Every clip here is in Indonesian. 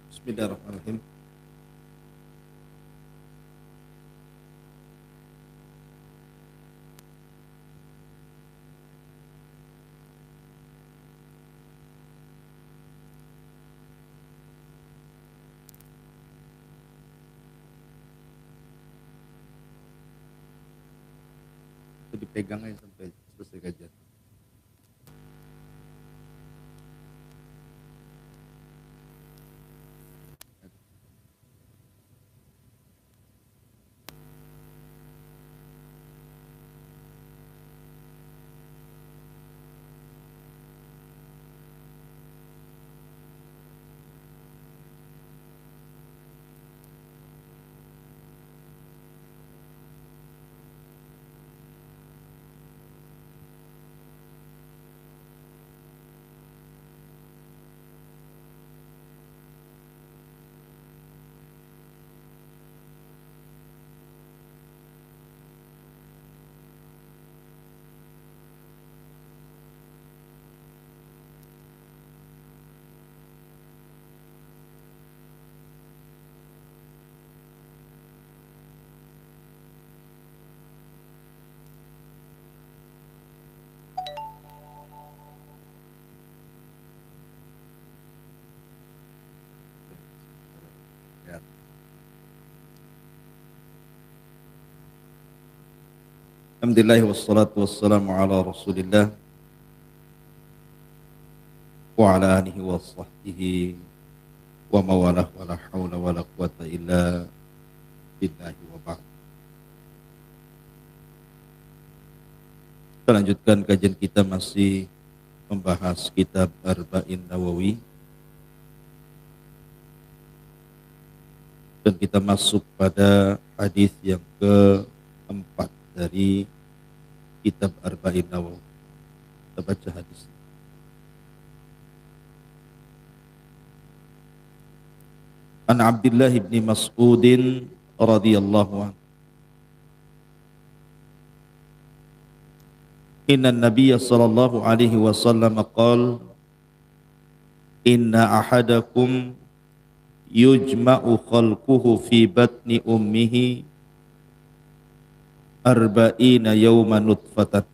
Bismillahirrahmanirrahim. Itu dipegang aja sampai selesai kajian. Ya. Alhamdulillah wassalatu wassalamu ala Rasulillah wa ala alihi wa sahbihi wa mawalah wa la hawla wa la quwata illa billahi wa ba'd. Kita lanjutkan kajian kita masih membahas kitab Arba'in Nawawi. Dan kita masuk pada hadis yang keempat dari kitab Arba'in Nawawi. Kita baca hadis. An Abdullah bin Mas'ud radhiyallahu anhu. Inna Nabiyya sallallahu alaihi wasallam qala inna ahadakum yujma'u khalquhu fi batni ummihi arba'ina yawman nutfatan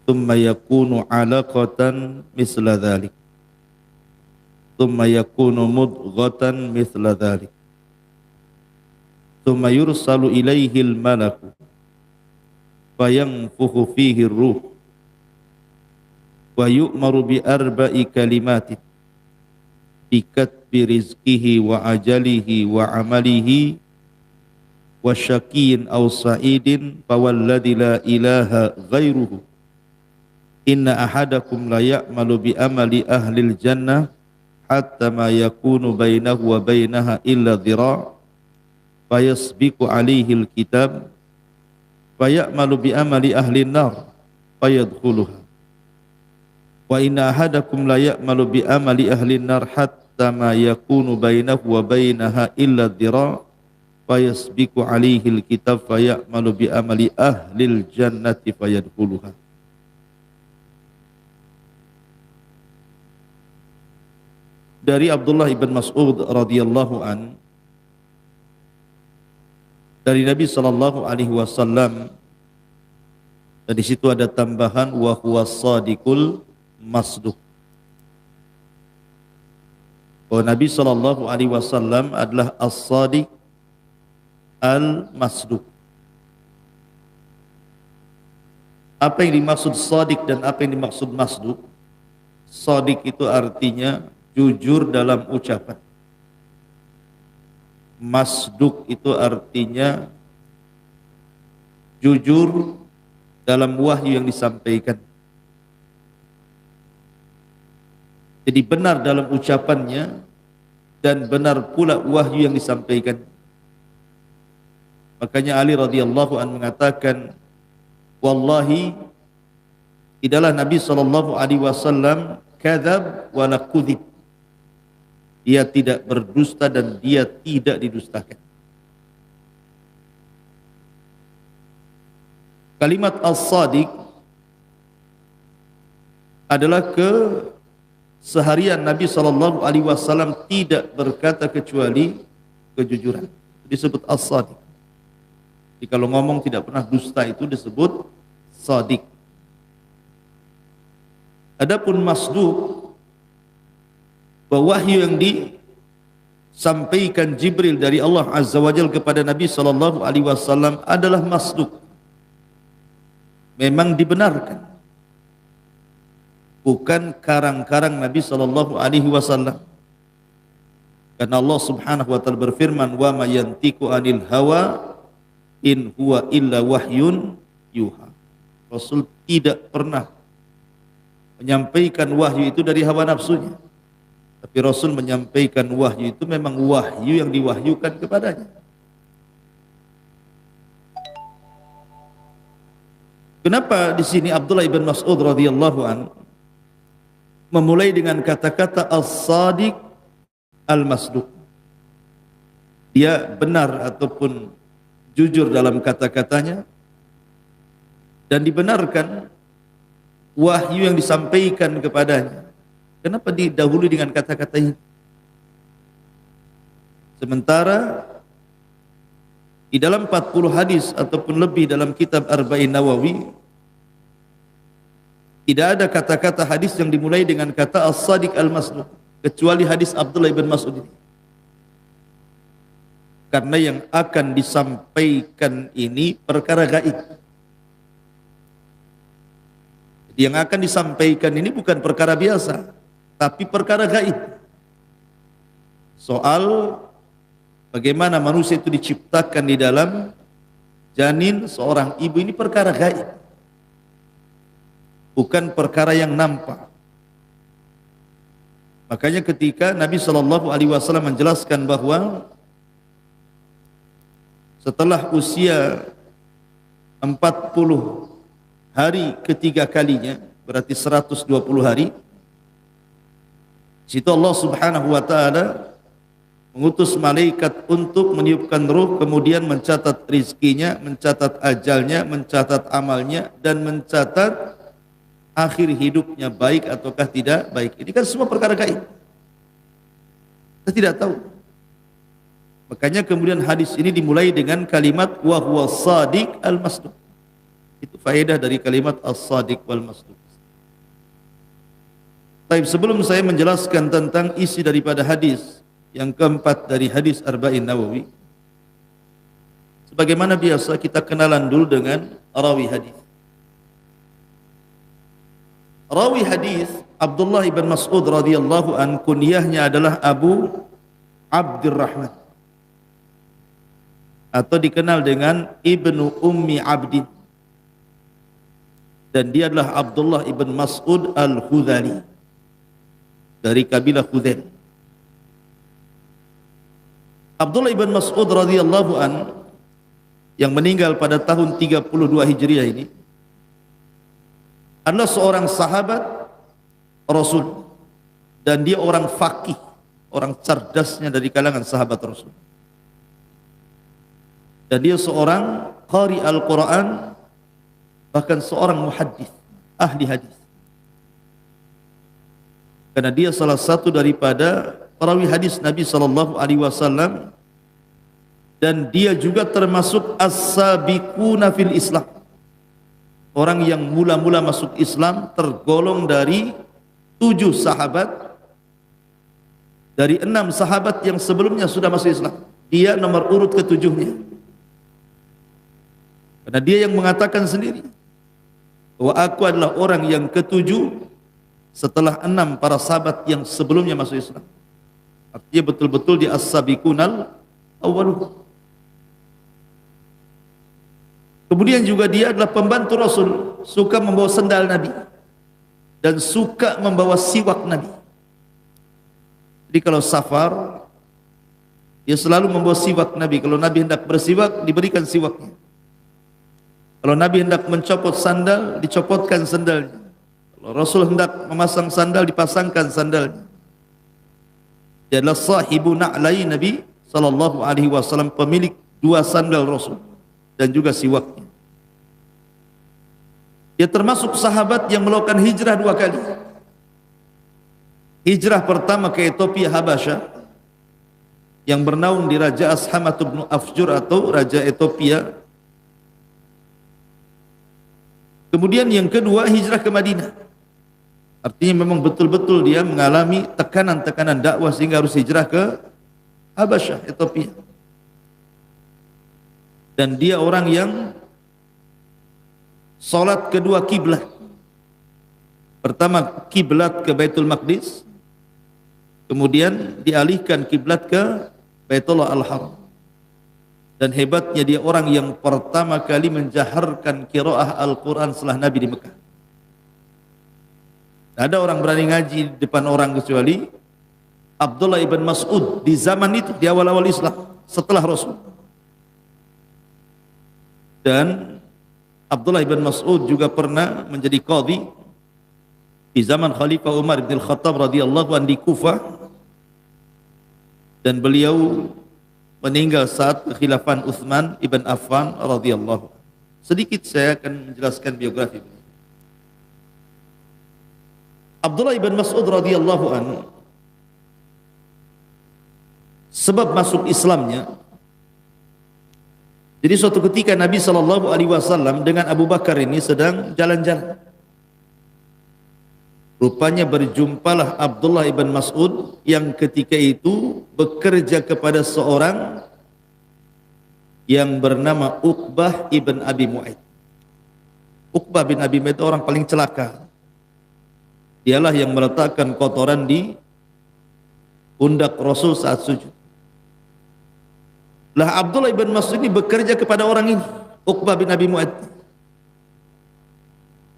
thumma yakunu 'alaqatan misla dhalik thumma yakunu mudghatan misla dhalik thumma yursalu ilaihi al-malaku fayanfukhu fihi ar-ruh wa yu'maru bi arba'i kalimatin bikatbi rizqihi wa ajalihi wa amalihi wa syakiyin aw sa'idin fawalladhi la ilaha ghairuhu inna ahadakum la ya'malu bi amali ahlil jannah hatta ma yakunu bainahu wa bainaha illa dhira' fayasbiqu alaihi alkitab fayamalu bi amali ahli nar fayadkhuluha wa inna ahadakum la ya'malu bi amali ahli nar hatta ma yakunu bainahu wa bainaha illa dhira' fayasbiqu alaihi alkitab fayamalu bi amali ahli aljannati fayadkhuluha. Dari Abdullah ibn Mas'ud radhiyallahu an, dari Nabi sallallahu alaihi wasallam, dan di situ ada tambahan wa huwa shadiqul masduq. Bahwa Nabi sallallahu alaihi wasallam adalah as-shadiq al-masduq. Apa yang dimaksud shadiq dan apa yang dimaksud masduq? Shadiq itu artinya jujur dalam ucapan. Masduq itu artinya jujur dalam wahyu yang disampaikan. Jadi benar dalam ucapannya dan benar pula wahyu yang disampaikan. Makanya Ali radhiyallahu anhu mengatakan, wallahi tidaklah Nabi sallallahu alaihi wasallam kadzab wa la kudzib. Dia tidak berdusta dan dia tidak didustakan. Kalimat as-sadiq adalah seharian Nabi sallallahu alaihi wasallam tidak berkata kecuali kejujuran. Disebut as-sadiq. Jadi kalau ngomong tidak pernah dusta itu disebut sadiq. Adapun masduq, bahwa wahyu yang disampaikan Jibril dari Allah Azza wa Jalla kepada Nabi sallallahu alaihi wasallam adalah masduq. Memang dibenarkan. Bukan karang-karang Nabi sallallahu alaihi wasallam. Karena Allah Subhanahu wa taala berfirman, "Wa ma yantiqu 'anil hawa in huwa illa wahyun yuha." Rasul tidak pernah menyampaikan wahyu itu dari hawa nafsunya. Tapi Rasul menyampaikan wahyu itu memang wahyu yang diwahyukan kepadanya. Kenapa di sini Abdullah ibn Mas'ud radhiyallahu an memulai dengan kata-kata as-sadiq al-masduq? Dia benar ataupun jujur dalam kata-katanya dan dibenarkan wahyu yang disampaikan kepadanya. Kenapa didahului dengan kata-kata ini? Sementara di dalam 40 hadis ataupun lebih dalam kitab Arba'in Nawawi tidak ada kata-kata hadis yang dimulai dengan kata as-sadiq al-masduq kecuali hadis Abdullah ibn Mas'ud ini. Karena yang akan disampaikan ini perkara gaib. Jadi yang akan disampaikan ini bukan perkara biasa, tapi perkara gaib. Soal bagaimana manusia itu diciptakan di dalam janin seorang ibu ini perkara gaib. Bukan perkara yang nampak. Makanya ketika Nabi sallallahu alaihi wasallam menjelaskan bahwa setelah usia 40 hari ketiga kalinya, berarti 120 hari, situ Allah Subhanahu wa taala mengutus malaikat untuk meniupkan ruh, kemudian mencatat rizkinya, mencatat ajalnya, mencatat amalnya, dan mencatat akhir hidupnya baik ataukah tidak baik. Ini kan semua perkara gaib. Kita tidak tahu. Makanya kemudian hadis ini dimulai dengan kalimat wa huwa shadiq al-masduq. Itu faedah dari kalimat as-sadiq wal masduq. Baik, sebelum saya menjelaskan tentang isi daripada hadis yang keempat dari hadis Arba'in Nawawi, sebagaimana biasa kita kenalan dulu dengan rawi hadis. Rawi hadis Abdullah ibn Mas'ud radhiyallahu an, kunyahnya adalah Abu Abdurrahman atau dikenal dengan Ibnu Ummi Abdin, dan dia adalah Abdullah ibn Mas'ud al-Khudhali dari kabilah Khudhail. Abdullah ibn Mas'ud radhiyallahu an yang meninggal pada tahun 32 Hijriah ini adalah seorang sahabat Rasul, dan dia orang faqih, orang cerdasnya dari kalangan sahabat Rasul. Dan dia seorang qari Al-Quran, bahkan seorang muhaddis, ahli hadis. Karena dia salah satu daripada perawi hadis Nabi sallallahu alaihi wasallam, dan dia juga termasuk as-sabiquna fil Islam. Orang yang mula-mula masuk Islam, tergolong dari 7 sahabat dari 6 sahabat yang sebelumnya sudah masuk Islam. Dia nomor urut ke-7-nya. Karena dia yang mengatakan sendiri bahwa aku adalah orang yang ke-7 setelah 6 para sahabat yang sebelumnya masuk Islam. Artinya betul-betul di as-sabiqunal awwalun. Kemudian juga dia adalah pembantu Rasul, suka membawa sendal Nabi dan suka membawa siwak Nabi. Jadi kalau safar, dia selalu membawa siwak Nabi. Kalau Nabi hendak bersiwak, diberikan siwaknya. Kalau Nabi hendak mencopot sandal, dicopotkan sandalnya. Kalau Rasul hendak memasang sandal, dipasangkan sandalnya. Dia adalah sahibu na'lai Nabi sallallahu alaihi wasallam, pemilik 2 sandal Rasul dan juga siwaknya. Dia termasuk sahabat yang melakukan hijrah 2 kali. hijrah pertama ke Ethiopia Habasyah yang bernaung di Raja Ashamat bin Afjur atau Raja Ethiopia. Kemudian yang kedua hijrah ke Madinah. Artinya memang betul-betul dia mengalami tekanan-tekanan dakwah sehingga harus hijrah ke Habasyah, Ethiopia. Dan dia orang yang salat kedua kiblat. Pertama kiblat ke Baitul Maqdis, kemudian dialihkan kiblat ke Baitullah Al-Haram. Dan hebatnya dia orang yang pertama kali menjaharkan qiraah Al-Quran setelah Nabi di Mekah. Tidak ada orang berani ngaji di depan orang kecuali Abdullah ibn Mas'ud di zaman itu, di awal-awal Islam setelah Rasul. Dan Abdullah ibn Mas'ud juga pernah menjadi qadhi di zaman Khalifah Umar bin Khattab radhiyallahu anhu di Kufah, dan beliau meninggal saat kekhilafan Utsman ibn Affan radhiyallahu anhu. Sedikit saya akan menjelaskan biografi beliau. Abdullah ibn Mas'ud radhiyallahu anhu, sebab masuk Islamnya, jadi suatu ketika Nabi SAW dengan Abu Bakar ini sedang jalan-jalan. Rupanya berjumpalah Abdullah ibn Mas'ud yang ketika itu bekerja kepada seorang yang bernama Uqbah ibn Abi Mu'aid. Uqbah bin Abi Mu'aid orang paling celaka. Dialah yang meletakkan kotoran di pundak Rasul saat sujud. Lah Abdullah ibn Mas'ud ini bekerja kepada orang ini, Uqbah bin Abi Mu'aid.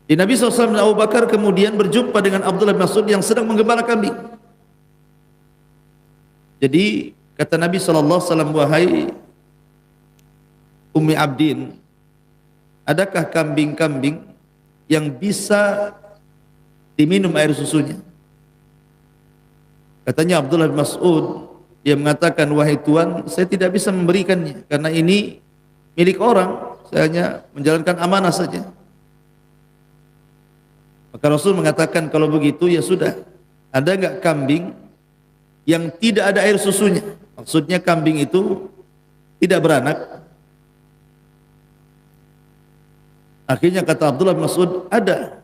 Di Nabi SAW dan Abu Bakar kemudian berjumpa dengan Abdullah bin Mas'ud yang sedang menggembala kambing. Jadi kata Nabi SAW, wahai Ummi Abdin, adakah kambing-kambing yang bisa diminum air susunya? Katanya Abdullah bin Mas'ud, dia mengatakan, wahai Tuan, saya tidak bisa memberikannya karena ini milik orang, saya hanya menjalankan amanah saja. Maka Rasul mengatakan, kalau begitu ya sudah, ada enggak kambing yang tidak ada air susunya? Maksudnya kambing itu tidak beranak. Akhirnya kata Abdullah bin Mas'ud, ada.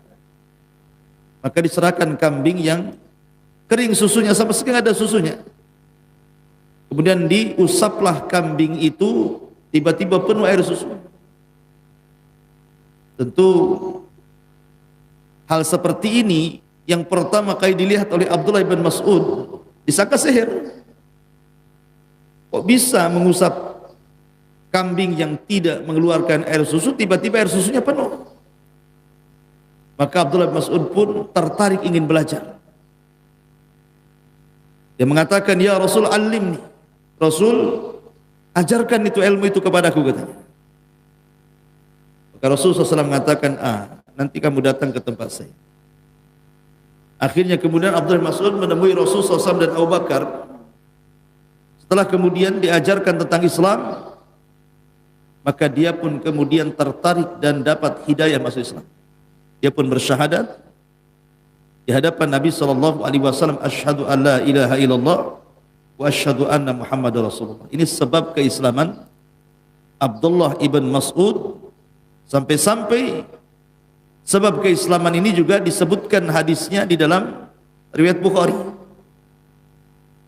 Maka diserahkan kambing yang kering susunya, sama sekali ada susunya. Kemudian diusaplah kambing itu, tiba-tiba penuh air susu. Tentu hal seperti ini yang pertama kali dilihat oleh Abdullah bin Mas'ud, disangka sihir. Kok bisa mengusap kambing yang tidak mengeluarkan air susu, tiba-tiba air susunya penuh? Maka Abdullah bin Mas'ud pun tertarik ingin belajar. Dia mengatakan, ya Rasul, alimni. Rasul, ajarkan itu ilmu itu kepadaku, katanya. Maka Rasul SAW mengatakan, nanti kamu datang ke tempat saya. Akhirnya kemudian Abdullah bin Mas'ud menemui Rasul SAW dan Abu Bakar. Setelah kemudian diajarkan tentang Islam, maka dia pun kemudian tertarik dan dapat hidayah masuk Islam. Dia pun bersyahadat di hadapan Nabi SAW, asyhadu an la ilaha illallah wa asyhadu anna Muhammadar Rasulullah. Ini sebab keislaman Abdullah ibn Mas'ud. Sampai-sampai sebab keislaman ini juga disebutkan hadisnya di dalam riwayat Bukhari.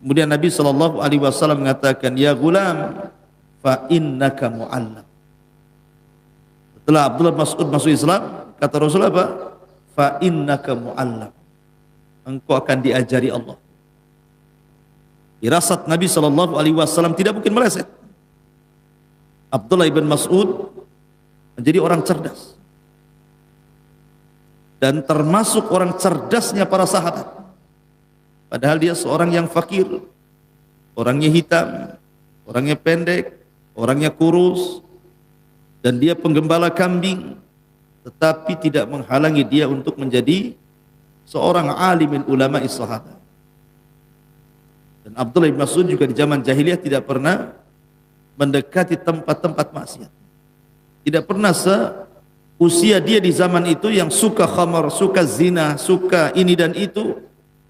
Kemudian Nabi SAW mengatakan, ya gulam, fa innaka mu'allam. Setelah Abdullah Mas'ud masuk Islam, kata Rasulullah apa? Fa innaka mu'allam. Engkau akan diajari Allah. Firasat Nabi SAW tidak mungkin meleset. Abdullah ibn Mas'ud menjadi orang cerdas. Dan termasuk orang cerdasnya para sahabat. Padahal dia seorang yang fakir, orangnya hitam, orangnya pendek, orangnya kurus, dan dia penggembala kambing, tetapi tidak menghalangi dia untuk menjadi seorang alimin ulama sahabat. Dan Abdullah bin Mas'ud juga di zaman jahiliyah tidak pernah mendekati tempat-tempat maksiat. Tidak pernah seusia dia di zaman itu yang suka khamar, suka zina, suka ini dan itu,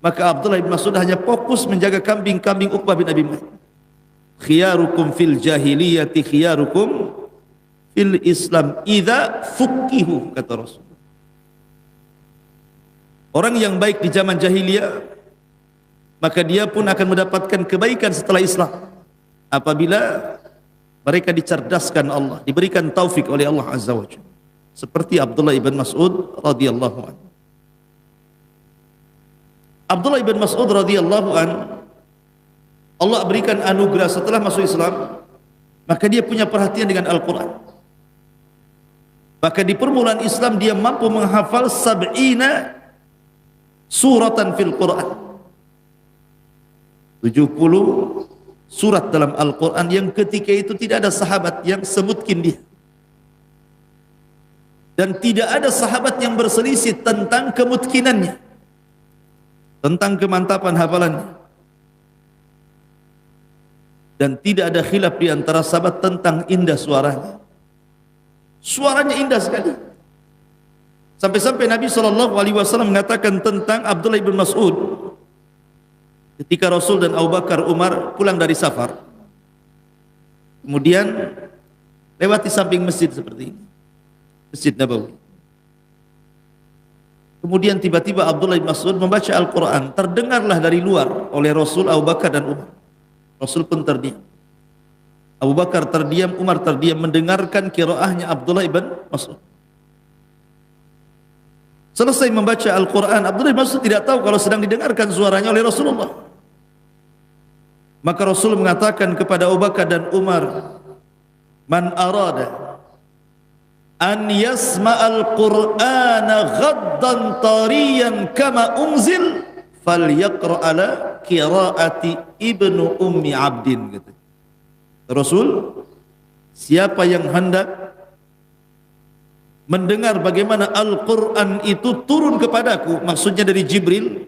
Maka Abdullah bin Mas'ud hanya fokus menjaga kambing-kambing Uqbah bin Abi Mu'ayth. Khiyarukum fil jahiliyati khiyarukum fil Islam idza fuqihu, kata Rasul. Orang yang baik di zaman jahiliyah, maka dia pun akan mendapatkan kebaikan setelah Islam apabila mereka dicerdaskan Allah, diberikan taufik oleh Allah Azza wa Jalla. Seperti Abdullah ibn Mas'ud radhiyallahu anhu. Abdullah ibn Mas'ud radhiyallahu anhu, Allah berikan anugerah setelah masuk Islam, maka dia punya perhatian dengan Al-Quran. Maka di permulaan Islam dia mampu menghafal sab'ina suratan fil Quran. 70 surat dalam Al-Quran yang ketika itu tidak ada sahabat yang sebutkin dia. Dan tidak ada sahabat yang berselisih tentang kemutkinannya, tentang kemantapan hafalannya. Dan tidak ada khilaf di antara sahabat tentang indah suaranya. Suaranya indah sekali. Sampai-sampai Nabi SAW mengatakan tentang Abdullah bin Mas'ud, ketika Rasul dan Abu Bakar, Umar pulang dari safar, kemudian lewati samping masjid seperti ini, Masjid Nabawi. Kemudian tiba-tiba Abdullah bin Mas'ud membaca Al-Quran. Terdengarlah dari luar oleh Rasul, Abu Bakar dan Umar. Rasul pun terdiam. Abu Bakar terdiam, Umar terdiam mendengarkan qiraahnya Abdullah ibn Mas'ud. Selesai membaca Al-Quran, Abdullah ibn Mas'ud tidak tahu kalau sedang didengarkan suaranya oleh Rasulullah. Maka Rasul mengatakan kepada Abu Bakar dan Umar, "Man arada an yasma'al Qur'ana ghaddan tariyan kama unzil falyaqra ala qiraati ibnu ummi abdin." Gitu. Rasul, siapa yang hendak mendengar bagaimana Al-Quran itu turun kepadaku, maksudnya dari Jibril.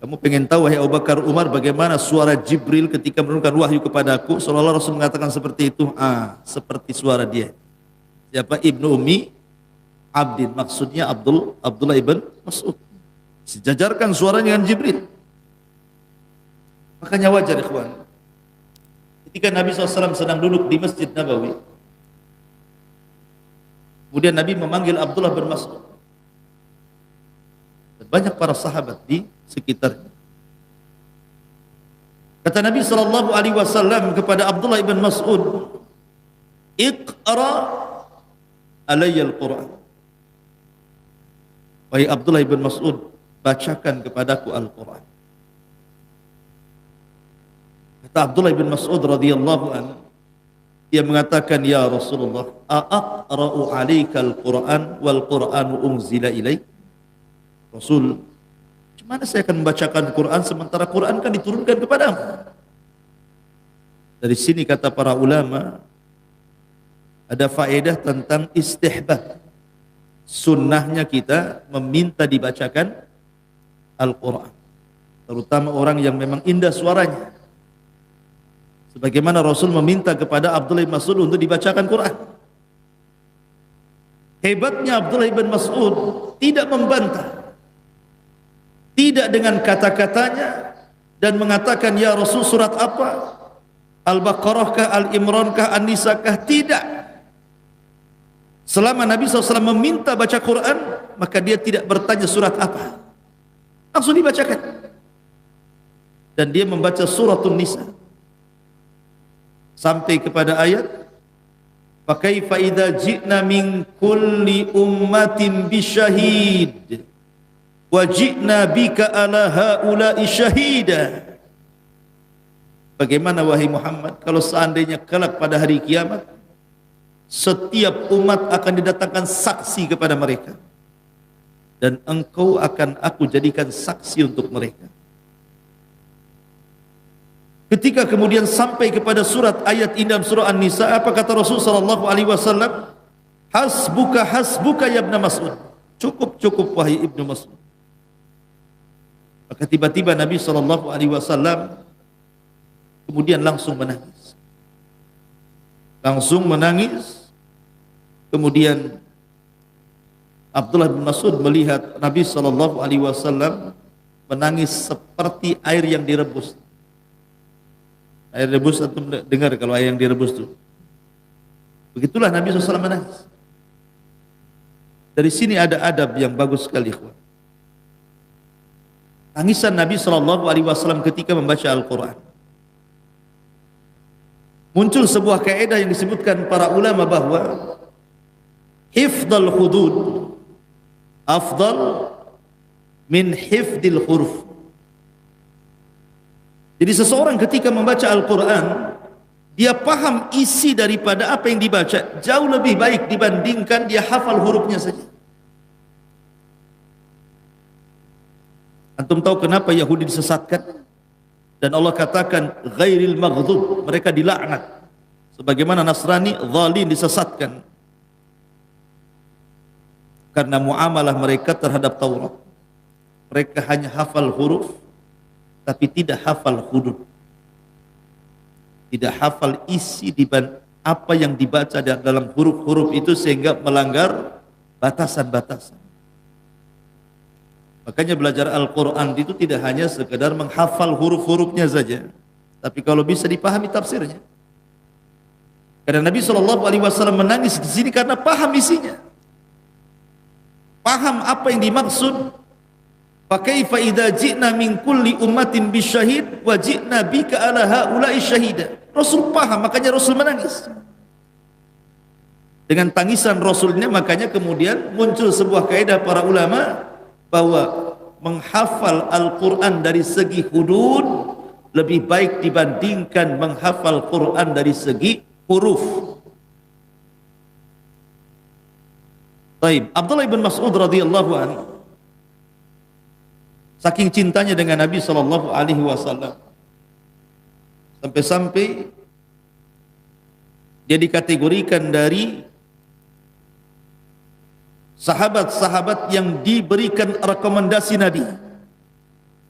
Kamu pengen tahu, wahai Abu Bakar, Umar, bagaimana suara Jibril ketika menurunkan wahyu kepadaku? Seolah-olah Rasul mengatakan seperti itu. Seperti suara dia. Siapa? Ibnu Ummi Abdin, maksudnya Abdullah ibn Mas'ud. Sejajarkan suaranya dengan Jibril. Makanya wajar, ikhwan, ketika Nabi SAW sedang duduk di Masjid Nabawi, kemudian Nabi memanggil Abdullah bin Mas'ud dan banyak para sahabat di sekitarnya. Kata Nabi SAW kepada Abdullah bin Mas'ud, "Iqra alayya al-Quran." Wahai Abdullah bin Mas'ud, bacakan kepadaku Al-Quran. Kata Abdullah bin Mas'ud radhiyallahu anhu, dia mengatakan, "Ya Rasulullah, aqra'u 'alaika al-Qur'an wal Qur'anu unzila ilaik?" Rasul, gimana saya akan membacakan Quran sementara Quran kan diturunkan kepadamu? Dari sini kata para ulama, ada faedah tentang istihbab, sunnahnya kita meminta dibacakan Al-Quran, terutama orang yang memang indah suaranya. Sebagaimana Rasul meminta kepada Abdullah bin Mas'ud untuk dibacakan Quran. Hebatnya Abdullah bin Mas'ud tidak membantah, tidak dengan kata-katanya dan mengatakan, "Ya Rasul, surat apa? Al-Baqarah kah, Al-Imran kah, An-Nisa kah?" Tidak. Selama Nabi SAW meminta baca Quran, maka dia tidak bertanya surat apa, langsung dibacakan. Dan dia membaca suratun Nisa sampai kepada ayat, "Fa kaifa idza ji'na min kulli ummatin bisyahid wa ji'na bika ala haula'i syahida." Bagaimana wahai Muhammad kalau seandainya kelak pada hari kiamat setiap umat akan didatangkan saksi kepada mereka, dan engkau akan aku jadikan saksi untuk mereka. Ketika kemudian sampai kepada surat ayat ini dalam surah An-Nisa, apa kata Rasul sallallahu alaihi wasallam? "Hasbuka hasbuka ya Ibnu Mas'ud." Cukup wahai Ibnu Mas'ud. Maka tiba-tiba Nabi sallallahu alaihi wasallam kemudian langsung menangis. Kemudian Abdullah bin Mas'ud melihat Nabi sallallahu alaihi wasallam menangis seperti air yang direbus. Air rebus, antum dengar kalau air yang direbus itu. Begitulah Nabi SAW menangis. Dari sini ada adab yang bagus sekali, ikhwan. Tangisan Nabi sallallahu alaihi wasallam ketika membaca Al-Qur'an. Muncul sebuah kaidah yang disebutkan para ulama bahwa hifdzul hudud afdal min hifdzil huruf. Jadi seseorang ketika membaca Al-Quran, dia paham isi daripada apa yang dibaca jauh lebih baik dibandingkan dia hafal hurufnya saja. Antum tahu kenapa Yahudi disesatkan? Dan Allah katakan ghairil maghdub, mereka dilaknat. Sebagaimana Nasrani zalim disesatkan karena muamalah mereka terhadap Taurat. Mereka hanya hafal huruf tapi tidak hafal hudud, tidak hafal isi di apa yang dibaca dalam huruf-huruf itu sehingga melanggar batasan-batasan. Makanya belajar Al-Quran itu tidak hanya sekedar menghafal huruf-hurufnya saja, tapi kalau bisa dipahami tafsirnya. Karena Nabi SAW menangis di sini karena paham isinya, paham apa yang dimaksud. Fakaifa idza ji'na min kulli ummatin bisyahid wa ji'na bika ala haula'i syahida. Rasul paham, makanya Rasul menangis. Dengan tangisan Rasulnya, makanya kemudian muncul sebuah kaidah para ulama bahwa menghafal Al-Quran dari segi hudud lebih baik dibandingkan menghafal Quran dari segi huruf. Baik, Abdullah bin Mas'ud radhiyallahu anhu saking cintanya dengan Nabi sallallahu alaihi wasallam sampai-sampai dia dikategorikan dari sahabat-sahabat yang diberikan rekomendasi Nabi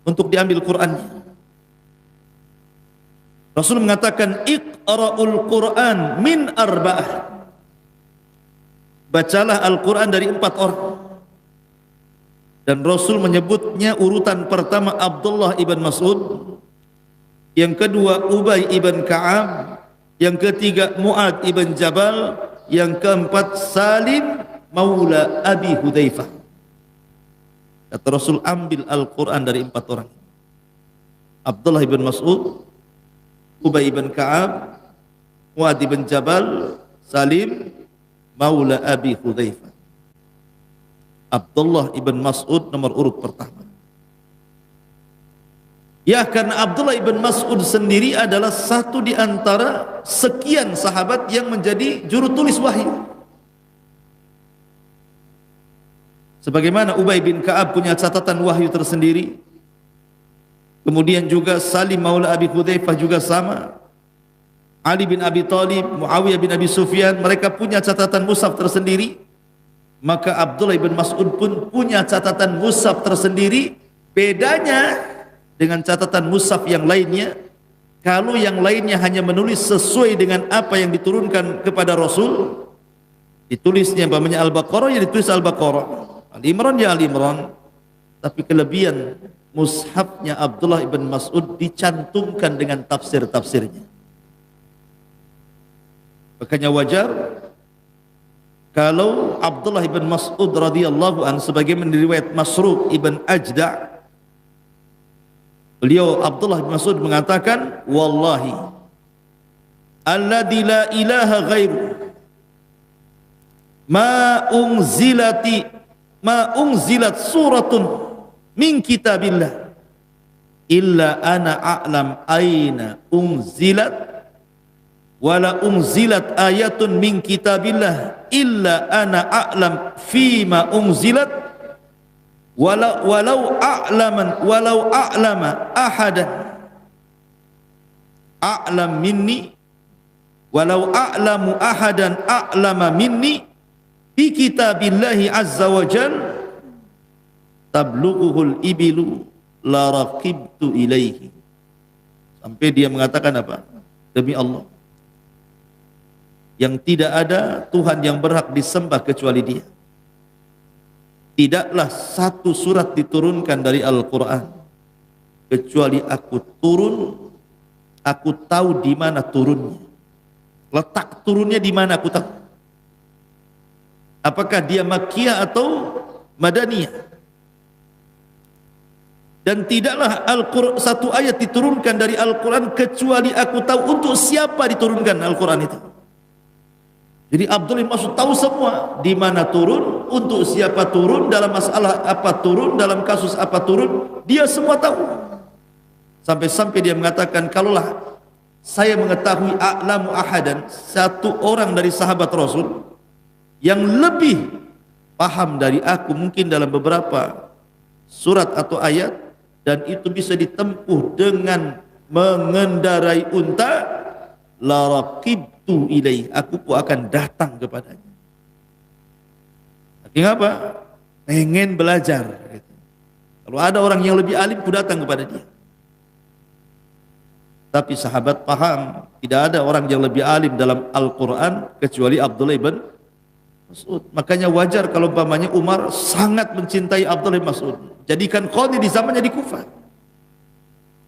untuk diambil Qur'annya. Rasul mengatakan iqra'ul Qur'an min arba'ah, bacalah Al-Quran dari 4 orang. Dan Rasul menyebutnya urutan pertama Abdullah ibn Mas'ud, yang kedua Ubay ibn Ka'ab, yang ketiga Mu'ad ibn Jabal, yang keempat Salim maula Abi Hudzaifah. Kata Rasul, ambil Al-Quran dari 4 orang: Abdullah ibn Mas'ud, Ubay ibn Ka'ab, Mu'ad ibn Jabal, Salim maula Abi Hudzaifah. Abdullah ibn Mas'ud nomor urut pertama. Ya, karena Abdullah ibn Mas'ud sendiri adalah satu di antara sekian sahabat yang menjadi juru tulis wahyu. Sebagaimana Ubay bin Ka'ab punya catatan wahyu tersendiri, kemudian juga Salim maula Abi Hudzaifah juga sama, Ali bin Abi Thalib, Muawiyah bin Abi Sufyan, mereka punya catatan mushaf tersendiri. Maka Abdullah ibn Mas'ud pun punya catatan mushaf tersendiri. Bedanya dengan catatan mushaf yang lainnya, kalau yang lainnya hanya menulis sesuai dengan apa yang diturunkan kepada Rasul, ditulisnya umpamanya Al-Baqarah, ya ditulis Al-Baqarah, Al-Imran ya Al-Imran. Tapi kelebihan mushafnya Abdullah ibn Mas'ud dicantumkan dengan tafsir-tafsirnya. Makanya wajar kalau Abdullah ibn Mas'ud radhiyallahu anhu, sebagaimana riwayat Masruq ibn Ajda', beliau Abdullah ibn Mas'ud mengatakan, wallahi alladzi la ilaha ghairu ma unzilat suratun min kitabillah illa ana a'lam aina unzilat wala unzilat ayatun min kitabillah illa ana a'lam fima unzilat walau a'lama ahadan a'lam minni walau a'lamu ahadan a'lama minni bi kitabillahi azza wa jal tablughuhul ibilu la raqibtu ilaihi. Sampai dia mengatakan apa? Demi Allah yang tidak ada Tuhan yang berhak disembah kecuali Dia, tidaklah satu surat diturunkan dari Al-Quran kecuali aku tahu di mana turunnya, letak turunnya di mana aku tahu. Apakah dia Makkiyah atau Madaniyah? Dan tidaklah satu ayat diturunkan dari Al-Quran kecuali aku tahu untuk siapa diturunkan Al-Quran itu. Jadi Abdullah bin Mas'ud tahu semua, di mana turun, untuk siapa turun, dalam masalah apa turun, dalam kasus apa turun, dia semua tahu. Sampai-sampai dia mengatakan, kalaulah saya mengetahui a'lamu ahadan, satu orang dari sahabat Rasul yang lebih paham dari aku mungkin dalam beberapa surat atau ayat, dan itu bisa ditempuh dengan mengendarai unta, la raqibtu ilaih, aku pun akan datang kepadanya. Artinya apa? Pengen belajar gitu. Kalau ada orang yang lebih alim, aku datang kepada dia. Tapi sahabat paham, tidak ada orang yang lebih alim dalam Al-Quran kecuali Abdullah bin Mas'ud. Makanya wajar kalau umpamanya Umar sangat mencintai Abdullah bin Mas'ud, jadikan qadhi di zamannya di Kufah,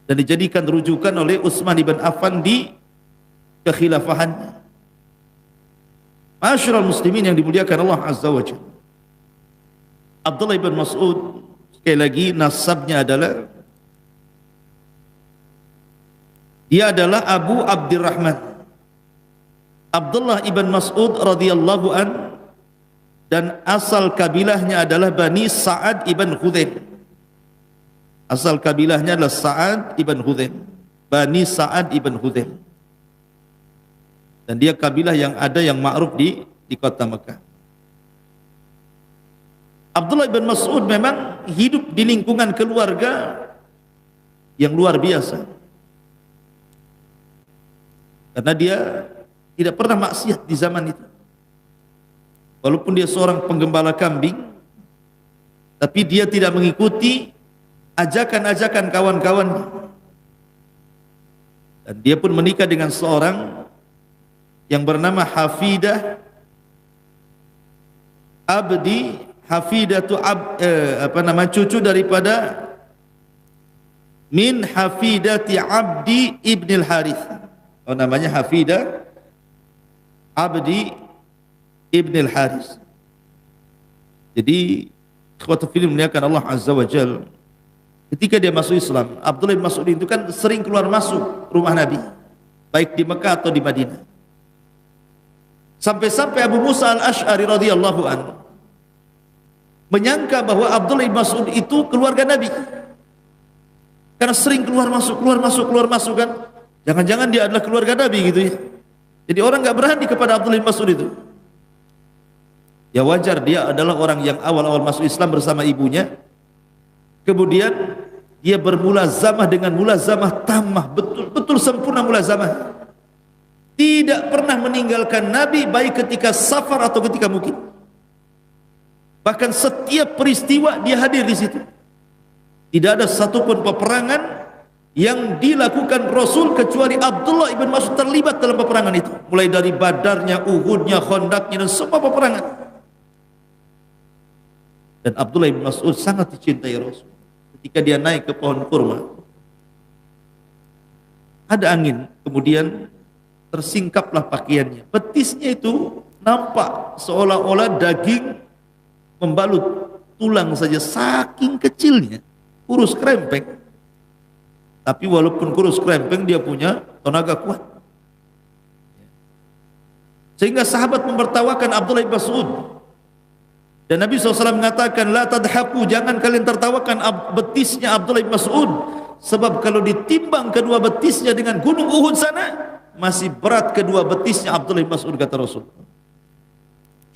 dan dijadikan rujukan oleh Utsman bin Affan di kekhilafahannya. Ma'asyiral muslimin yang dimuliakan Allah Azza wa Jalla, Abdullah bin Mas'ud sekali lagi nasabnya adalah, dia adalah Abu Abdurrahman Abdullah ibn Mas'ud radhiyallahu an, dan asal kabilahnya adalah Bani Sa'ad ibn Khuzaim. Asal kabilahnya adalah Sa'ad ibn Khuzaim, Bani Sa'ad ibn Khuzaim. Dan dia kabilah yang ada yang ma'ruf di kota Mekah. Abdullah ibn Mas'ud memang hidup di lingkungan keluarga yang luar biasa, karena dia tidak pernah maksiat di zaman itu. Walaupun dia seorang penggembala kambing, tapi dia tidak mengikuti ajakan-ajakan kawan-kawannya. Dan dia pun menikah dengan seorang yang bernama Hafidah Abdi, cucu daripada min Hafidati Abdi ibnil Harith. Oh, namanya Hafidah Abdi Ibn al-Haris. Jadi ikhwatul fillah muliakan Allah Azza wa Jalla, ketika dia masuk Islam, Abdullah bin Mas'ud itu kan sering keluar masuk rumah Nabi, baik di Mekah atau di Madinah. Sampai-sampai Abu Musa al-Ash'ari radhiyallahu anhu menyangka bahwa Abdullah bin Mas'ud itu keluarga Nabi, karena sering keluar masuk kan. Jangan-jangan dia adalah keluarga Nabi gitu ya. Jadi orang nggak berani kepada Abdullah bin Mas'ud itu. Ya wajar, dia adalah orang yang awal-awal masuk Islam bersama ibunya. Kemudian dia bermulazamah dengan mulazamah tammah, betul-betul sempurna mulazamah. Tidak pernah meninggalkan Nabi baik ketika safar atau ketika mukim. Bahkan setiap peristiwa dia hadir di situ. Tidak ada satupun peperangan yang dilakukan Rasul kecuali Abdullah ibn Mas'ud terlibat dalam peperangan itu. Mulai dari Badarnya, Uhudnya, Khandaqnya, dan semua peperangan. Dan Abdullah bin Mas'ud sangat dicintai Rasul. Ketika dia naik ke pohon kurma, ada angin, kemudian tersingkaplah pakaiannya. Betisnya itu nampak seolah-olah daging membalut tulang saja, saking kecilnya, kurus krempeng. Tapi walaupun kurus krempeng, dia punya tenaga kuat. Sehingga sahabat mempertawakan Abdullah bin Mas'ud. Dan Nabi SAW mengatakan, la tadhaku, jangan kalian tertawakan betisnya Abdullah bin Mas'ud, sebab kalau ditimbang kedua betisnya dengan gunung Uhud sana, masih berat kedua betisnya Abdullah bin Mas'ud, kata Rasul.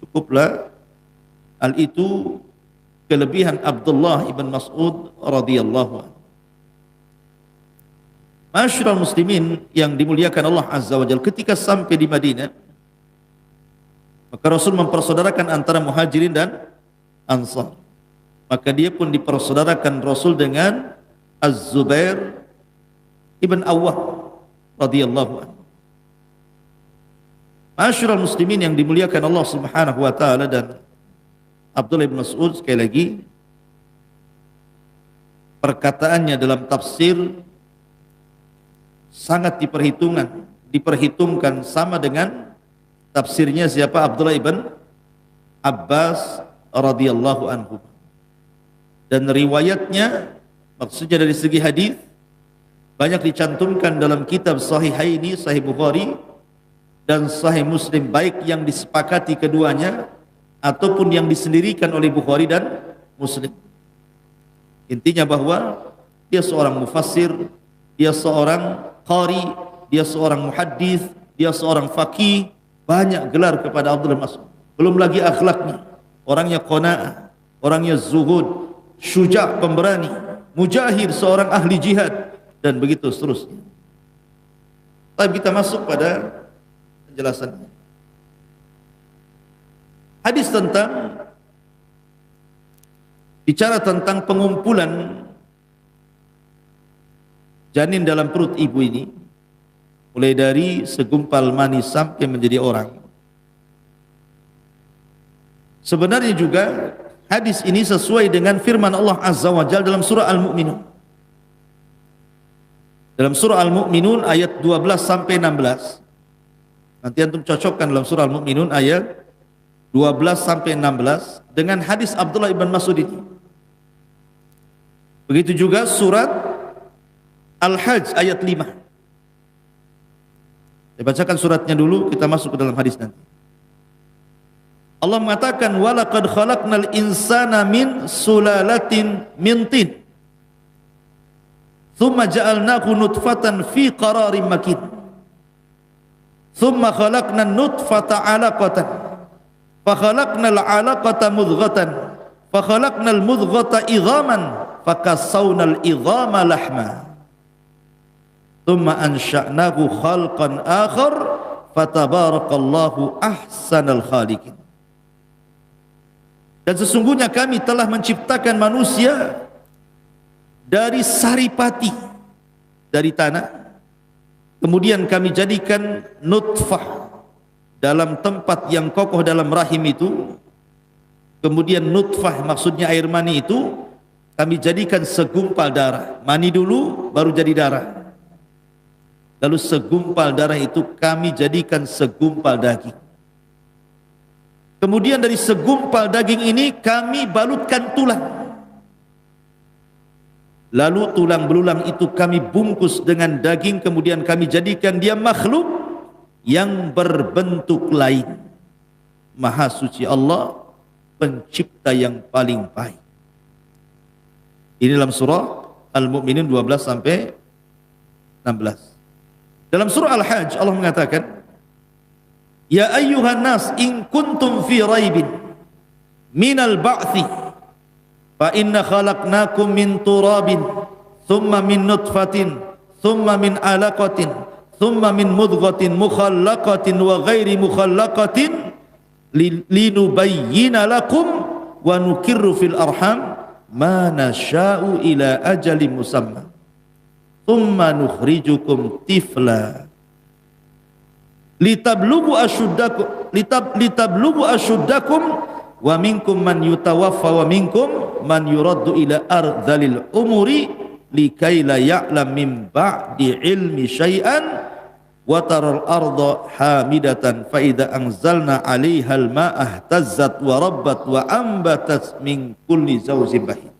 Cukuplah hal itu kelebihan Abdullah ibn Mas'ud radhiyallahu anhu. Ma'asyiral muslimin yang dimuliakan Allah Azza wa Jalla, ketika sampai di Madinah, maka Rasul mempersaudarakan antara Muhajirin dan Ansar. Maka dia pun dipersaudarakan Rasul dengan Az-Zubair ibn Awwam radhiyallahu anhu. Ma'asyiral muslimin yang dimuliakan Allah Subhanahu wa taala, dan Abdullah bin Mas'ud sekali lagi perkataannya dalam tafsir sangat diperhitungkan sama dengan tafsirnya siapa? Abdullah ibn Abbas radhiyallahu anhu. Dan riwayatnya, maksudnya dari segi hadis, banyak dicantumkan dalam kitab Sahihaini, Sahih Bukhari dan Sahih Muslim, baik yang disepakati keduanya ataupun yang disendirikan oleh Bukhari dan Muslim. Intinya bahwa dia seorang mufassir, dia seorang qari, dia seorang muhaddis, dia seorang faqih, banyak gelar kepada Abdullah Mas'ud. Belum lagi akhlaknya, orangnya qanaah, orangnya zuhud, syuja', pemberani, mujahid, seorang ahli jihad, dan begitu seterusnya. Tapi kita masuk pada penjelasannya. Hadis bicara tentang pengumpulan janin dalam perut ibu ini, mulai dari segumpal mani sampai menjadi orang. Sebenarnya juga hadis ini sesuai dengan firman Allah Azza wa Jalla dalam surah Al-Mu'minun. Dalam surah Al-Mu'minun ayat 12 sampai 16. Nanti antum cocokkan dalam surah Al-Mu'minun ayat 12 sampai 16 dengan hadis Abdullah ibn Mas'ud ini. Begitu juga surat Al-Hajj ayat 5. Saya bacakan suratnya dulu, kita masuk ke dalam hadis nanti. Allah mengatakan walaqad khalaqnal insana min sulalatin min tin. Thumma ja'alnahu nutfatan fi qararin makin. Thumma khalaqnan nutfata 'alaqatan. Fa khalaqnal 'alaqata mudghatan. Fa khalaqnal mudghata idhaman. Fa kassawnal idhama lahma. Thumma ansha'nahu khalqan akhar. Fatabarakallahu ahsanal khaliqin. Dan sesungguhnya kami telah menciptakan manusia dari saripati, dari tanah. Kemudian kami jadikan nutfah dalam tempat yang kokoh dalam rahim itu. Kemudian nutfah maksudnya air mani itu kami jadikan segumpal darah. Mani dulu baru jadi darah. Lalu segumpal darah itu kami jadikan segumpal daging. Kemudian dari segumpal daging ini kami balutkan tulang. Lalu tulang belulang itu kami bungkus dengan daging, kemudian kami jadikan dia makhluk yang berbentuk lain. Maha suci Allah, pencipta yang paling baik. Ini dalam surah Al-Mu'minun 12 sampai 16. Dalam surah Al-Hajj Allah mengatakan, ya ayyuhan nas in kuntum fi raibin minal ba'thi fa inna khalaqnakum min turabin thumma min nutfatin thumma min alaqatin thumma min mudghatin mukhallaqatin wa ghairi mukhallaqatin linubayyina lakum wa nukirru fil arham ma nasha'u ila ajalin musamma thumma nukhrijukum tifla litablugu asyuddakum wa minkum man yutawaffa wa minkum man yuraddu ila ardhalil umuri likai la ya'lam min ba'di ilmi syai'an wa taral arda hamidatan fa idza anzalna 'alaiha al-ma'a ihtazzat wa rabbat wa ambatat min kulli zawjin bahij.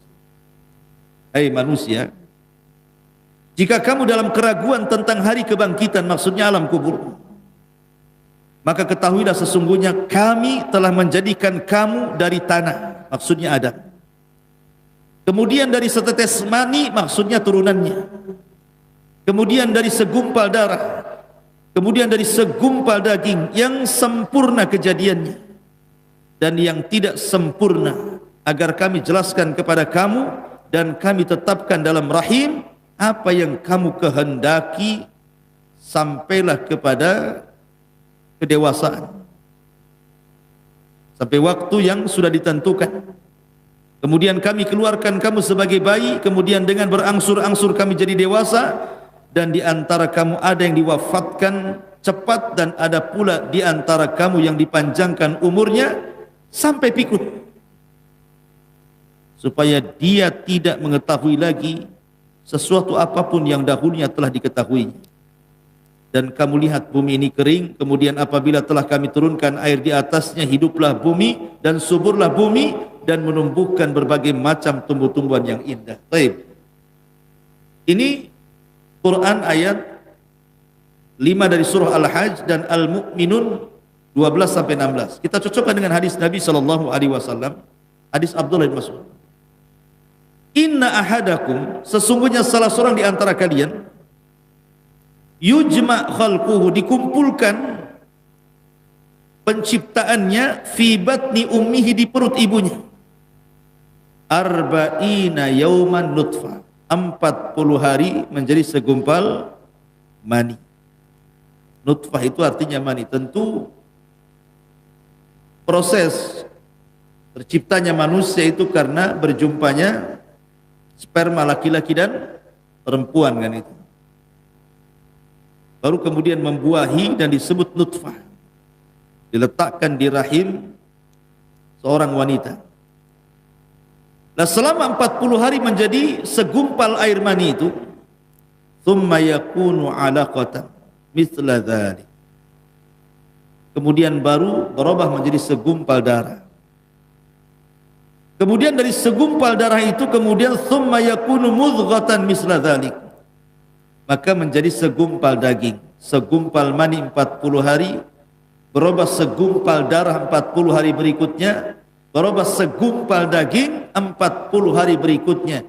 Hai manusia, jika kamu dalam keraguan tentang hari kebangkitan, maksudnya alam kubur, maka ketahuilah sesungguhnya kami telah menjadikan kamu dari tanah, maksudnya Adam. Kemudian dari setetes mani, maksudnya turunannya. Kemudian dari segumpal darah. Kemudian dari segumpal daging yang sempurna kejadiannya. Dan yang tidak sempurna, agar kami jelaskan kepada kamu dan kami tetapkan dalam rahim apa yang kamu kehendaki sampailah kepada kedewasaan, sampai waktu yang sudah ditentukan. Kemudian kami keluarkan kamu sebagai bayi, kemudian dengan berangsur-angsur kami jadi dewasa, dan di antara kamu ada yang diwafatkan cepat dan ada pula di antara kamu yang dipanjangkan umurnya sampai pikun. supaya dia tidak mengetahui lagi sesuatu apapun yang dahulunya telah diketahui. Dan kamu lihat bumi ini kering, kemudian apabila telah kami turunkan air di atasnya, hiduplah bumi dan suburlah bumi dan menumbuhkan berbagai macam tumbuh-tumbuhan yang indah. Baik. Ini Quran ayat 5 dari surah Al-Hajj dan Al-Mu'minun 12 sampai 16. Kita cocokkan dengan hadis Nabi sallallahu alaihi wasallam, hadis Abdullah bin Mas'ud. Inna ahadakum, sesungguhnya salah seorang di antara kalian, yujma' khalquhu, dikumpulkan penciptaannya, fi batni ummihi, di perut ibunya, arba'ina yauman nutfah, 40 hari menjadi segumpal mani. Nutfah itu artinya mani. Tentu proses terciptanya manusia itu karena berjumpanya sperma laki-laki dan perempuan, kan itu. Baru kemudian membuahi dan disebut nutfah, diletakkan di rahim seorang wanita. Nah, selama 40 hari menjadi segumpal air mani itu, thumma yakunu 'alaqatan mithla dzalik, kemudian baru berubah menjadi segumpal darah. Kemudian dari segumpal darah itu kemudian thumma yakunu mudghatan mithla dzalik, maka menjadi segumpal daging. Segumpal mani 40 hari, berubah segumpal darah 40 hari berikutnya, berubah segumpal daging 40 hari berikutnya.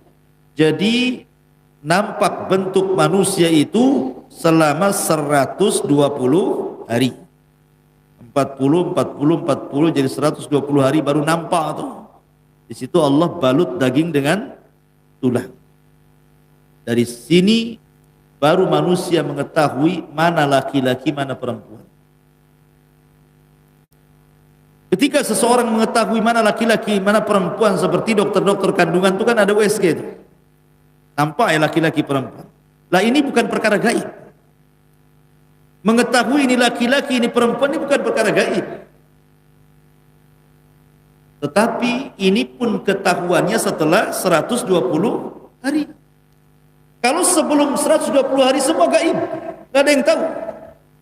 Jadi nampak bentuk manusia itu selama 120 hari. 40 jadi 120 hari baru nampak tuh. Di situ Allah balut daging dengan tulang. Dari sini baru manusia mengetahui mana laki-laki, mana perempuan. Ketika seseorang mengetahui mana laki-laki, mana perempuan, seperti dokter-dokter kandungan itu kan ada USG itu. Nampak ya laki-laki perempuan. Lah ini bukan perkara gaib. Mengetahui ini laki-laki, ini perempuan, ini bukan perkara gaib. Tetapi ini pun ketahuannya setelah 120 hari. Kalau sebelum 120 hari semua gaib, nggak ada yang tahu.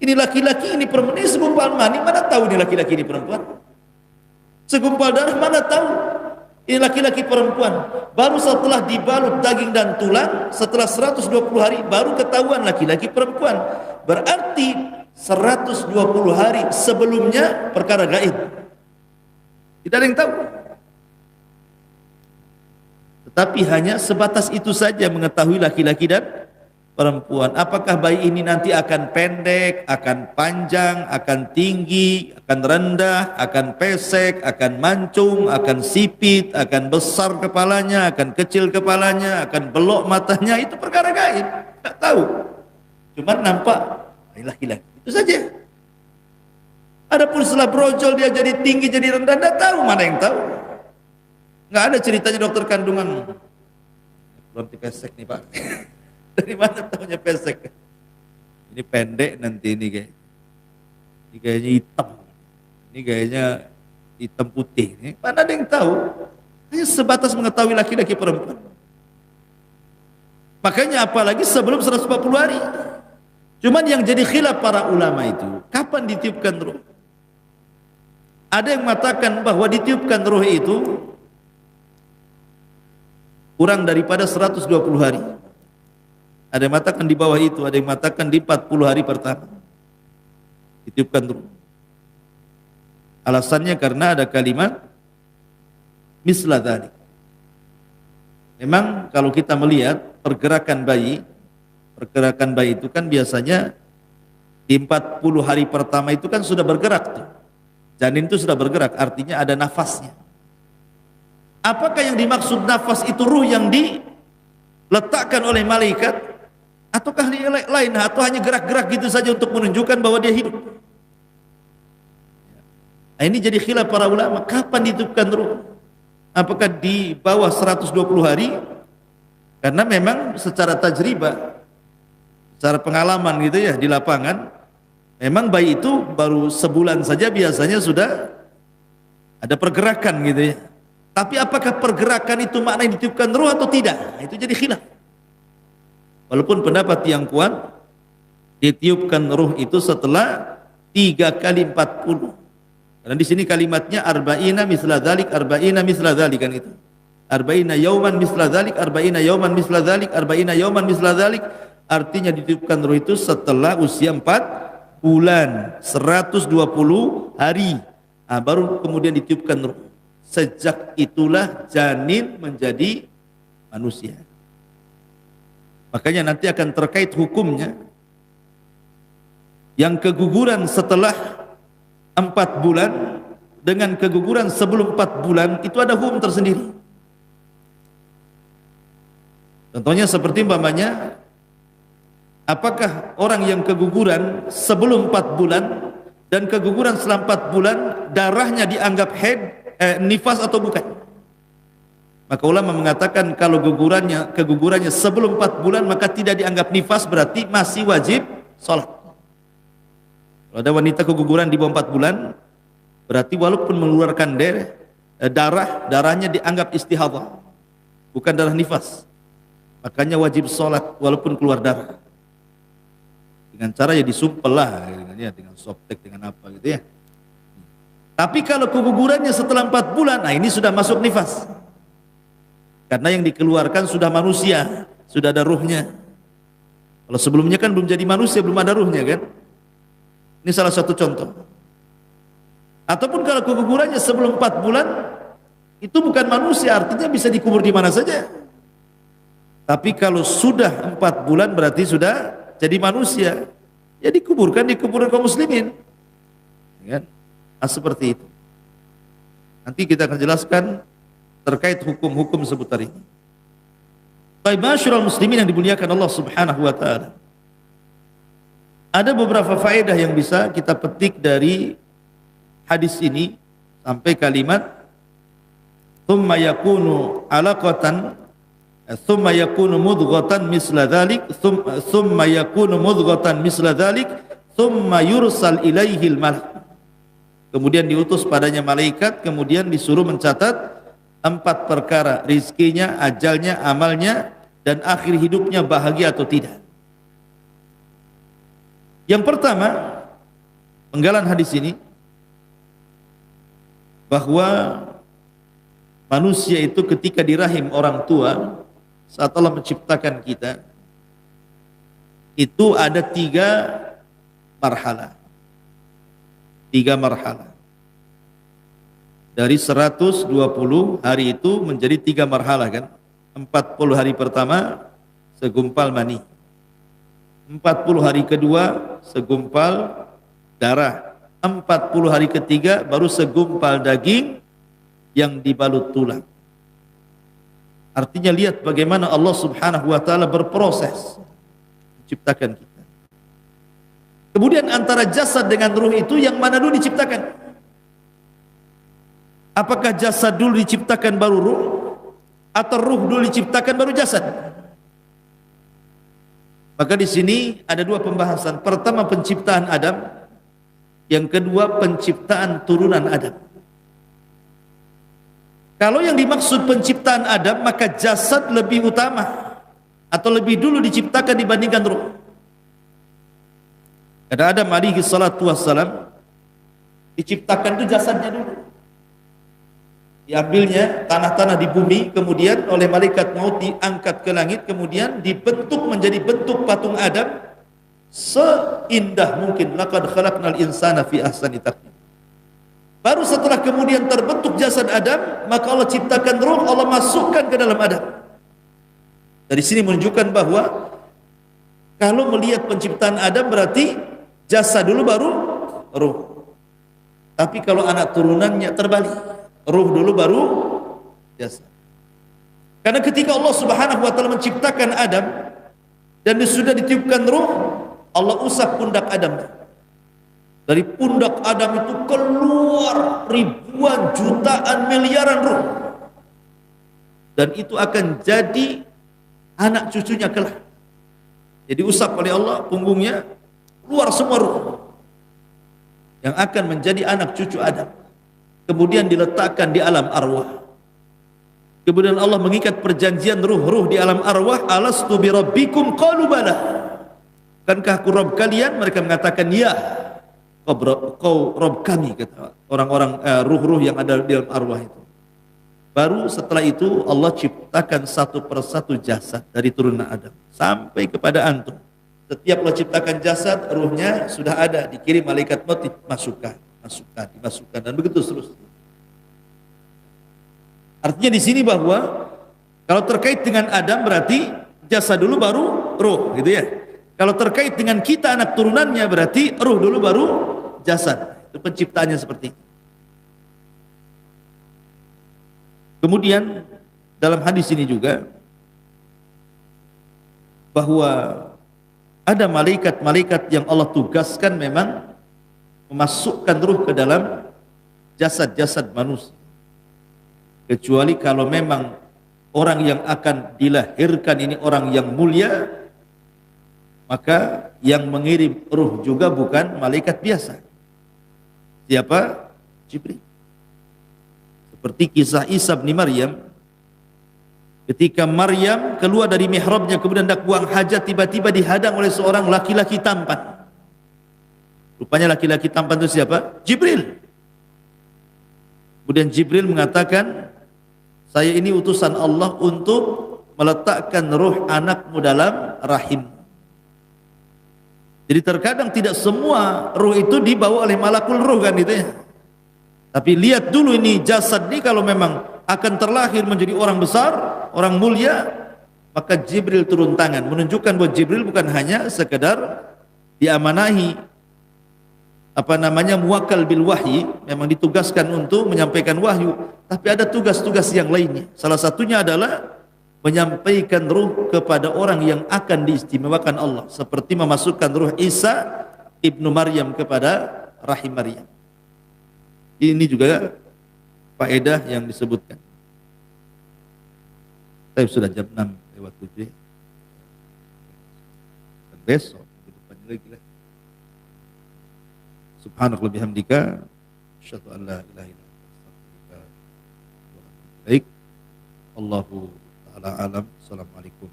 Ini laki-laki, ini perempuan, ini segumpal mani, mana tahu ini laki-laki, ini perempuan. Segumpal darah, mana tahu ini laki-laki, perempuan. Baru setelah dibalut daging dan tulang, setelah 120 hari, baru ketahuan laki-laki, perempuan. Berarti 120 hari sebelumnya perkara gaib. Tidak ada yang tahu. Tetapi hanya sebatas itu saja mengetahui laki-laki dan perempuan. Apakah bayi ini nanti akan pendek, akan panjang, akan tinggi, akan rendah, akan pesek, akan mancung, akan sipit, akan besar kepalanya, akan kecil kepalanya, akan belok matanya, itu perkara gaib. Tak tahu. Cuma nampak laki-laki. Itu saja. Adapun setelah brojol dia jadi tinggi, jadi rendah, tidak tahu, mana yang tahu. Nggak ada ceritanya dokter kandungan. Belum dipesek nih Pak. Dari mana tahunya pesek? Ini pendek nanti ini kayak. Ini kayaknya hitam. Ini kayaknya hitam putih. Mana ada yang tahu? Hanya sebatas mengetahui laki-laki perempuan. Makanya apalagi sebelum 140 hari. Cuman yang jadi khilaf para ulama itu, kapan ditiupkan ruh? Ada yang mengatakan bahwa ditiupkan ruh itu kurang daripada 120 hari. Ada yang mengatakan di bawah itu, ada yang mengatakan di 40 hari pertama ditiupkan ruh. Alasannya karena ada kalimat misla dzalik. Memang kalau kita melihat pergerakan bayi itu kan biasanya di 40 hari pertama itu kan sudah bergerak tuh. Janin itu sudah bergerak, artinya ada nafasnya. Apakah yang dimaksud nafas itu ruh yang diletakkan oleh malaikat, ataukah lain, atau hanya gerak-gerak gitu saja untuk menunjukkan bahwa dia hidup? Nah, ini jadi khilaf para ulama, kapan ditiupkan ruh? Apakah di bawah 120 hari? Karena memang secara tajribah, secara pengalaman gitu ya di lapangan, memang bayi itu baru sebulan saja biasanya sudah ada pergerakan gitu ya. Tapi apakah pergerakan itu maknanya ditiupkan ruh atau tidak? Nah, itu jadi khilaf. Walaupun pendapat yang kuat, ditiupkan ruh itu setelah 3 kali 40. Karena di sini kalimatnya arba'ina misla dzalik, arba'ina misla dzalik kan itu. Arba'ina yauman misla dzalik, arba'ina yauman misla dzalik, arba'ina yauman misla dzalik. Artinya ditiupkan ruh itu setelah usia 4 bulan, 120 hari. Nah, baru kemudian ditiupkan ruh. Sejak itulah janin menjadi manusia. Makanya nanti akan terkait hukumnya. Yang keguguran setelah 4 bulan dengan keguguran sebelum 4 bulan itu ada hukum tersendiri. Contohnya seperti umpamanya, apakah orang yang keguguran sebelum 4 bulan dan keguguran setelah 4 bulan darahnya dianggap nifas atau bukan? Maka ulama mengatakan kalau kegugurannya sebelum 4 bulan maka tidak dianggap nifas, berarti masih wajib sholat. Kalau ada wanita keguguran di bawah 4 bulan, berarti walaupun mengeluarkan darahnya dianggap istihadah, bukan darah nifas. Makanya wajib sholat walaupun keluar darah. Dengan cara ya disumpel lah, dengan softtek, dengan apa gitu ya. Tapi kalau kegugurannya setelah 4 bulan, nah ini sudah masuk nifas. Karena yang dikeluarkan sudah manusia, sudah ada ruhnya. Kalau sebelumnya kan belum jadi manusia, belum ada ruhnya kan. Ini salah satu contoh. Ataupun kalau kegugurannya sebelum 4 bulan, itu bukan manusia, artinya bisa dikubur di mana saja. Tapi kalau sudah 4 bulan berarti sudah jadi manusia, ya dikuburkan di kuburan kaum muslimin. Ya, nah, seperti itu. Nanti kita akan jelaskan terkait hukum-hukum seputar ini. Baik, masyarul muslimin yang dimuliakan Allah Subhanahu wa taala. Ada beberapa faedah yang bisa kita petik dari hadis ini sampai kalimat thumma yakunu alaqatan thumma yakunu mudghatan misla dzalik thumma yakunu mudghatan misla dzalik thumma yursal ilaihil malak. Kemudian diutus padanya malaikat, kemudian disuruh mencatat 4 perkara, rizkinya, ajalnya, amalnya, dan akhir hidupnya bahagia atau tidak. Yang pertama, penggalan hadis ini, bahwa manusia itu ketika di rahim orang tua, saat Allah menciptakan kita, itu ada 3 marhalah. 3 marhalah. Dari 120 hari itu menjadi 3 marhalah kan. 40 hari pertama segumpal mani. 40 hari kedua segumpal darah. 40 hari ketiga baru segumpal daging yang dibalut tulang. Artinya lihat bagaimana Allah Subhanahu wa taala berproses menciptakan kita. Kemudian antara jasad dengan ruh itu yang mana dulu diciptakan? Apakah jasad dulu diciptakan baru ruh, atau ruh dulu diciptakan baru jasad? Maka di sini ada 2 pembahasan. Pertama penciptaan Adam, yang kedua penciptaan turunan Adam. Kalau yang dimaksud penciptaan Adam, maka jasad lebih utama atau lebih dulu diciptakan dibandingkan ruh. Karena Adam alaihi salatu wassalam diciptakan itu jasadnya dulu. Diambilnya tanah-tanah di bumi, kemudian oleh malaikat maut diangkat ke langit, kemudian dibentuk menjadi bentuk patung Adam seindah mungkin. Laqad khalaqnal insana fi ahsani taqwim. Baru setelah kemudian terbentuk jasad Adam, maka Allah ciptakan ruh, Allah masukkan ke dalam Adam. Dari sini menunjukkan bahwa kalau melihat penciptaan Adam berarti jasad dulu baru ruh. Tapi kalau anak turunannya terbalik, ruh dulu baru jasad. Karena ketika Allah Subhanahu wa taala menciptakan Adam dan sudah ditiupkan ruh, Allah usap pundak Adam. Dari pundak Adam itu keluar ribuan, jutaan, miliaran ruh. Dan itu akan jadi anak cucunya kelak. Jadi usap oleh Allah punggungnya, keluar semua ruh yang akan menjadi anak cucu Adam. Kemudian diletakkan di alam arwah. Kemudian Allah mengikat perjanjian ruh-ruh di alam arwah. Alastu bi rabbikum qalu bala. Bukankah aku Rabb kalian? Mereka mengatakan ya. Kau Rabb kami, kata orang-orang ruh-ruh yang ada di dalam arwah itu. Baru setelah itu Allah ciptakan satu persatu jasad dari turunan Adam sampai kepada antum. Setiap Allah ciptakan jasad, ruhnya sudah ada, dikirim malaikat maut, dimasukkan dan begitu seterusnya. Artinya di sini bahwa kalau terkait dengan Adam berarti jasad dulu baru ruh, gitu ya. Kalau terkait dengan kita anak turunannya berarti ruh dulu baru jasad. Itu penciptaannya seperti itu. Kemudian dalam hadis ini juga bahwa ada malaikat-malaikat yang Allah tugaskan memang memasukkan ruh ke dalam jasad-jasad manusia. Kecuali kalau memang orang yang akan dilahirkan ini orang yang mulia, maka yang mengirim ruh juga bukan malaikat biasa. Siapa? Jibril. Seperti kisah Isa bin Maryam, ketika Maryam keluar dari mihrabnya kemudian hendak buang hajat, tiba-tiba dihadang oleh seorang laki-laki tampan. Rupanya laki-laki tampan itu siapa? Jibril. Kemudian Jibril mengatakan, saya ini utusan Allah untuk meletakkan ruh anakmu dalam rahim. Jadi terkadang tidak semua ruh itu dibawa oleh malakul ruh kan itu ya. Tapi lihat dulu ini jasad ini kalau memang akan terlahir menjadi orang besar, orang mulia, maka Jibril turun tangan menunjukkan bahwa Jibril bukan hanya sekedar diamanahi muwakkal bil wahyi, memang ditugaskan untuk menyampaikan wahyu, tapi ada tugas-tugas yang lainnya. Salah satunya adalah menyampaikan ruh kepada orang yang akan diistimewakan Allah, seperti memasukkan ruh Isa ibnu Maryam kepada rahim Maryam. Ini juga faedah yang disebutkan. Tapi sudah jam 6:07. Dan besok depannya lagi lah. Subhanallah bihamdika asyhadu an la ilaha illa anta astaghfiruka wa atubu ilaik. Allahu ta'ala alam. Assalamualaikum.